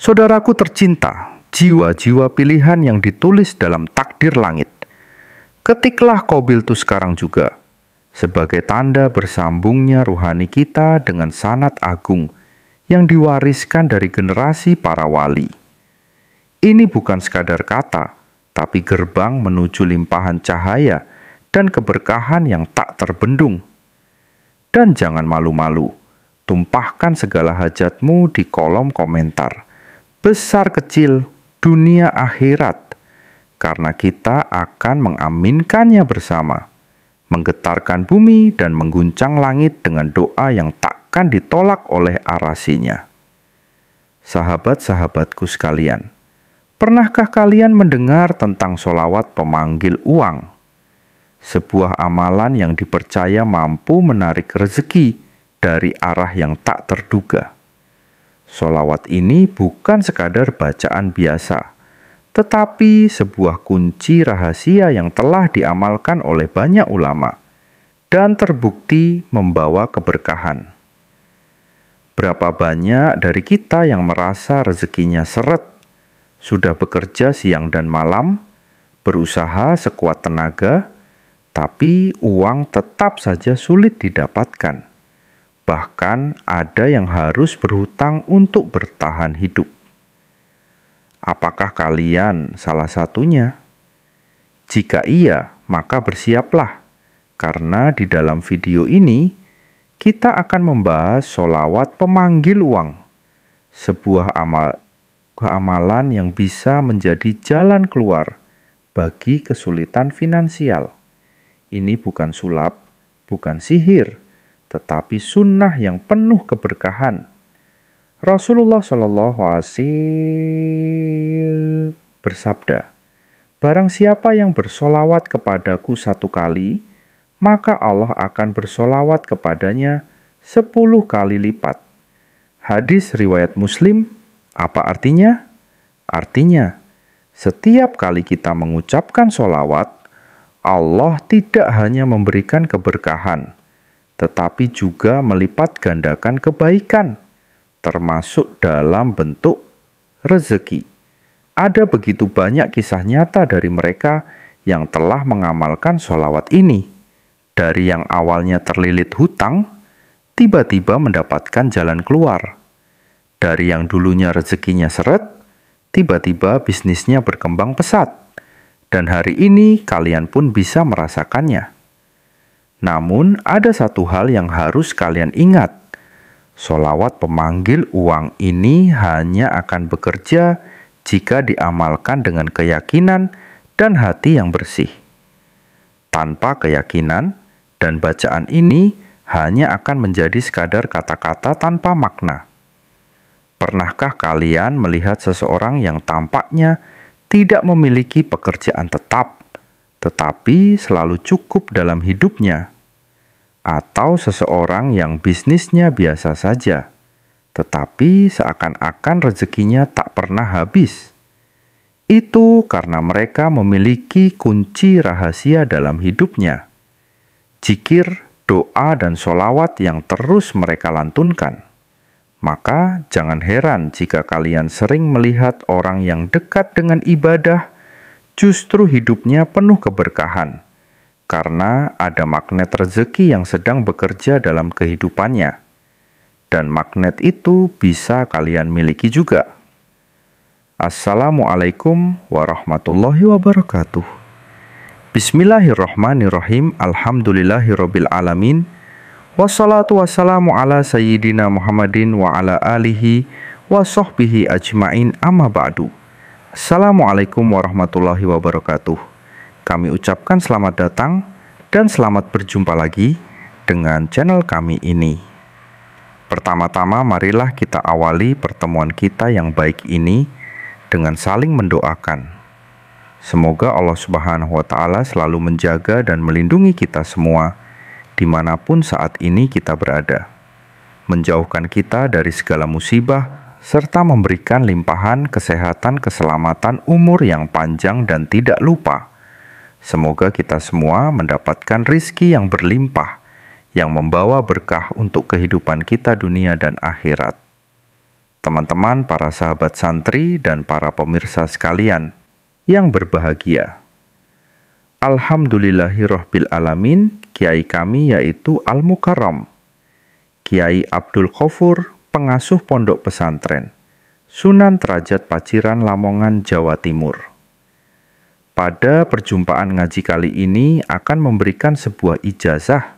Saudaraku tercinta, jiwa-jiwa pilihan yang ditulis dalam takdir langit. Ketiklah Qabil itu sekarang juga, sebagai tanda bersambungnya rohani kita dengan sanad agung yang diwariskan dari generasi para wali. Ini bukan sekadar kata, tapi gerbang menuju limpahan cahaya dan keberkahan yang tak terbendung. Dan jangan malu-malu, tumpahkan segala hajatmu di kolom komentar. Besar kecil, dunia akhirat, karena kita akan mengaminkannya bersama, menggetarkan bumi dan mengguncang langit dengan doa yang takkan ditolak oleh arasinya. Sahabat-sahabatku sekalian, pernahkah kalian mendengar tentang sholawat pemanggil uang? Sebuah amalan yang dipercaya mampu menarik rezeki dari arah yang tak terduga. Sholawat ini bukan sekadar bacaan biasa, tetapi sebuah kunci rahasia yang telah diamalkan oleh banyak ulama dan terbukti membawa keberkahan. Berapa banyak dari kita yang merasa rezekinya seret, sudah bekerja siang dan malam, berusaha sekuat tenaga, tapi uang tetap saja sulit didapatkan. Bahkan ada yang harus berhutang untuk bertahan hidup. Apakah kalian salah satunya? Jika iya, maka bersiaplah, karena di dalam video ini kita akan membahas sholawat pemanggil uang, sebuah amalan yang bisa menjadi jalan keluar bagi kesulitan finansial. Ini bukan sulap, bukan sihir, tetapi sunnah yang penuh keberkahan. Rasulullah SAW bersabda, "Barang siapa yang bersolawat kepadaku 1 kali, maka Allah akan bersolawat kepadanya 10 kali lipat." Hadis riwayat Muslim. Apa artinya? Artinya, setiap kali kita mengucapkan solawat, Allah tidak hanya memberikan keberkahan, tetapi juga melipat gandakan kebaikan, termasuk dalam bentuk rezeki. Ada begitu banyak kisah nyata dari mereka yang telah mengamalkan sholawat ini. Dari yang awalnya terlilit hutang, tiba-tiba mendapatkan jalan keluar. Dari yang dulunya rezekinya seret, tiba-tiba bisnisnya berkembang pesat. Dan hari ini kalian pun bisa merasakannya. Namun, ada satu hal yang harus kalian ingat. Sholawat pemanggil uang ini hanya akan bekerja jika diamalkan dengan keyakinan dan hati yang bersih. Tanpa keyakinan dan bacaan ini hanya akan menjadi sekadar kata-kata tanpa makna. Pernahkah kalian melihat seseorang yang tampaknya tidak memiliki pekerjaan tetap, tetapi selalu cukup dalam hidupnya? Atau seseorang yang bisnisnya biasa saja, tetapi seakan-akan rezekinya tak pernah habis? Itu karena mereka memiliki kunci rahasia dalam hidupnya. Zikir, doa, dan sholawat yang terus mereka lantunkan. Maka jangan heran jika kalian sering melihat orang yang dekat dengan ibadah justru hidupnya penuh keberkahan, karena ada magnet rezeki yang sedang bekerja dalam kehidupannya. Dan magnet itu bisa kalian miliki juga. Assalamualaikum warahmatullahi wabarakatuh. Bismillahirrahmanirrahim. Alhamdulillahirabbil alamin. Wassalatu wassalamu ala sayyidina Muhammadin wa ala alihi wa sahbihi ajmain, amma ba'du. Assalamualaikum warahmatullahi wabarakatuh. Kami ucapkan selamat datang dan selamat berjumpa lagi dengan channel kami ini. Pertama-tama marilah kita awali pertemuan kita yang baik ini dengan saling mendoakan. Semoga Allah Subhanahu wa Ta'ala selalu menjaga dan melindungi kita semua dimanapun saat ini kita berada, menjauhkan kita dari segala musibah, serta memberikan limpahan kesehatan, keselamatan, umur yang panjang dan tidak lupa. Semoga kita semua mendapatkan rizki yang berlimpah, yang membawa berkah untuk kehidupan kita dunia dan akhirat. teman-teman, para sahabat santri, dan para pemirsa sekalian yang berbahagia. Alhamdulillahirabbil alamin, kiai kami yaitu Al-Mukarram, Kiai Abdul Ghafur, pengasuh pondok pesantren Sunan Derajat Paciran, Lamongan, Jawa Timur. Pada perjumpaan ngaji kali ini akan memberikan sebuah ijazah,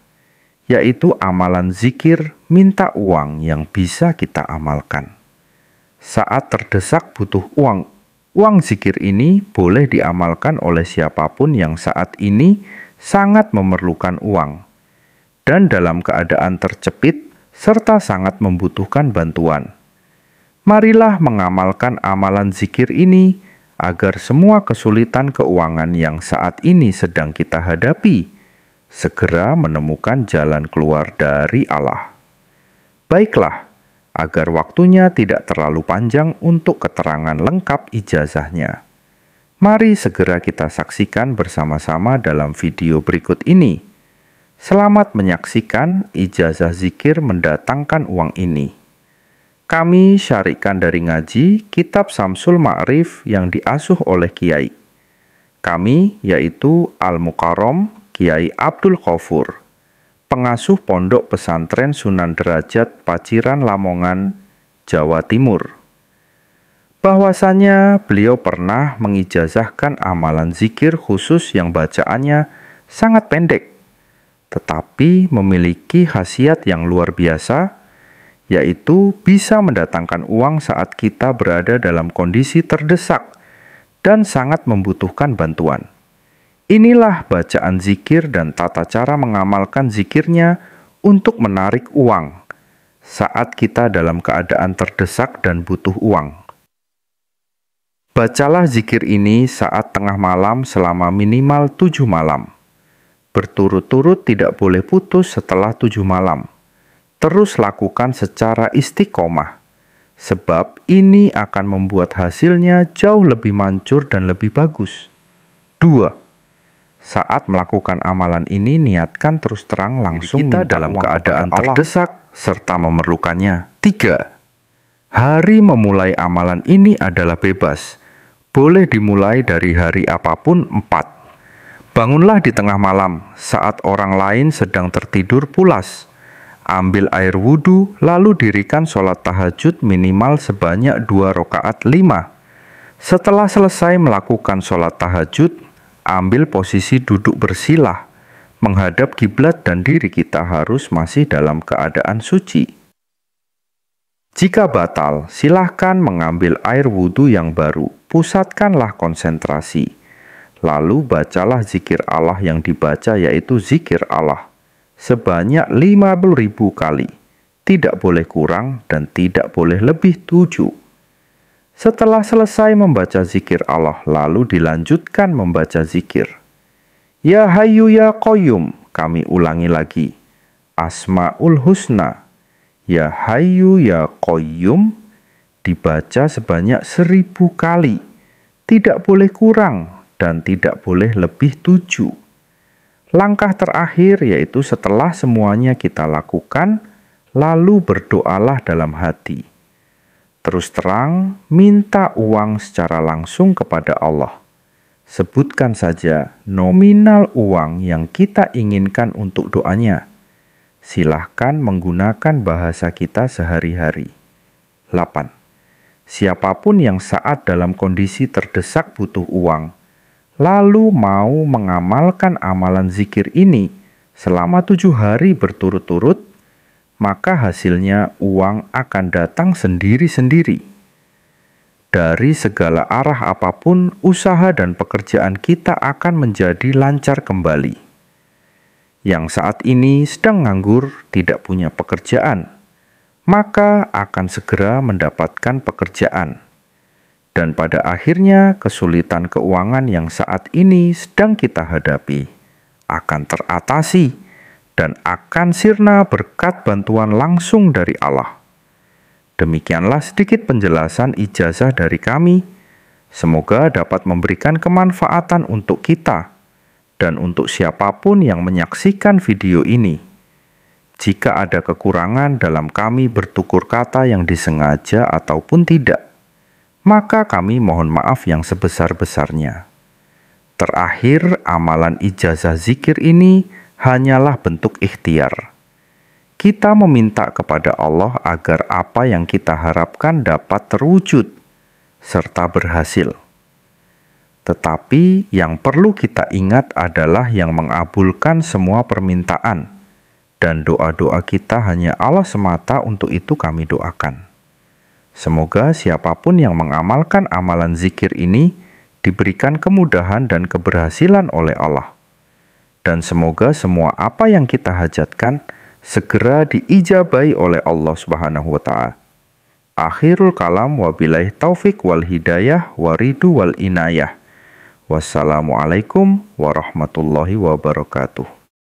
yaitu amalan zikir minta uang yang bisa kita amalkan. Saat terdesak butuh uang, uang zikir ini boleh diamalkan oleh siapapun yang saat ini sangat memerlukan uang, dan dalam keadaan terjepit serta sangat membutuhkan bantuan. Marilah mengamalkan amalan zikir ini agar semua kesulitan keuangan yang saat ini sedang kita hadapi segera menemukan jalan keluar dari Allah. Baiklah, agar waktunya tidak terlalu panjang untuk keterangan lengkap ijazahnya. Mari segera kita saksikan bersama-sama dalam video berikut ini. Selamat menyaksikan ijazah zikir mendatangkan uang ini. Kami syarikan dari ngaji Kitab Syamsul Ma'rif yang diasuh oleh Kiai. Kami yaitu Al-Mukarram Kiai Abdul Ghafur, pengasuh pondok pesantren Sunan Derajat Paciran, Lamongan, Jawa Timur. Bahwasanya beliau pernah mengijazahkan amalan zikir khusus yang bacaannya sangat pendek, tetapi memiliki khasiat yang luar biasa, yaitu bisa mendatangkan uang saat kita berada dalam kondisi terdesak dan sangat membutuhkan bantuan. Inilah bacaan zikir dan tata cara mengamalkan zikirnya untuk menarik uang saat kita dalam keadaan terdesak dan butuh uang. Bacalah zikir ini saat tengah malam selama minimal 7 malam. Berturut-turut tidak boleh putus setelah 7 malam. Terus lakukan secara istiqomah, sebab ini akan membuat hasilnya jauh lebih mancur dan lebih bagus. 2. Saat melakukan amalan ini, niatkan terus terang langsung kita dalam keadaan terdesak serta memerlukannya. 3. Hari memulai amalan ini adalah bebas. Boleh dimulai dari hari apapun. 4. Bangunlah di tengah malam saat orang lain sedang tertidur pulas. Ambil air wudhu, lalu dirikan sholat tahajud minimal sebanyak 2 rakaat 5. Setelah selesai melakukan sholat tahajud, ambil posisi duduk bersilah, menghadap kiblat dan diri kita harus masih dalam keadaan suci. Jika batal, silahkan mengambil air wudhu yang baru, pusatkanlah konsentrasi. Lalu bacalah zikir Allah yang dibaca yaitu zikir Allah, sebanyak 50.000 kali. Tidak boleh kurang dan tidak boleh lebih 7. Setelah selesai membaca zikir Allah, lalu dilanjutkan membaca zikir. Ya Hayyu Ya Qayyum, kami ulangi lagi. Asmaul Husna. Ya Hayyu Ya Qayyum, dibaca sebanyak 1000 kali. Tidak boleh kurang dan tidak boleh lebih 7. Langkah terakhir yaitu setelah semuanya kita lakukan, lalu berdoalah dalam hati. Terus terang, minta uang secara langsung kepada Allah. Sebutkan saja nominal uang yang kita inginkan untuk doanya. Silahkan menggunakan bahasa kita sehari-hari. 8. Siapapun yang saat dalam kondisi terdesak butuh uang, lalu mau mengamalkan amalan zikir ini selama 7 hari berturut-turut, maka hasilnya uang akan datang sendiri-sendiri. Dari segala arah apapun, usaha dan pekerjaan kita akan menjadi lancar kembali. Yang saat ini sedang nganggur, tidak punya pekerjaan, maka akan segera mendapatkan pekerjaan. Dan pada akhirnya, kesulitan keuangan yang saat ini sedang kita hadapi akan teratasi dan akan sirna berkat bantuan langsung dari Allah. Demikianlah sedikit penjelasan ijazah dari kami. Semoga dapat memberikan kemanfaatan untuk kita dan untuk siapapun yang menyaksikan video ini. Jika ada kekurangan dalam kami bertutur kata yang disengaja ataupun tidak, maka kami mohon maaf yang sebesar-besarnya. Terakhir, amalan ijazah zikir ini hanyalah bentuk ikhtiar. Kita meminta kepada Allah agar apa yang kita harapkan dapat terwujud serta berhasil. Tetapi yang perlu kita ingat adalah yang mengabulkan semua permintaan, dan doa-doa kita hanya Allah semata. Untuk itu kami doakan. Semoga siapapun yang mengamalkan amalan zikir ini diberikan kemudahan dan keberhasilan oleh Allah. Dan semoga semua apa yang kita hajatkan segera diijabahi oleh Allah Subhanahu wa Ta'ala. Akhirul kalam, wabillahi taufik wal hidayah wa ridhu wal inayah. Wassalamualaikum warahmatullahi wabarakatuh.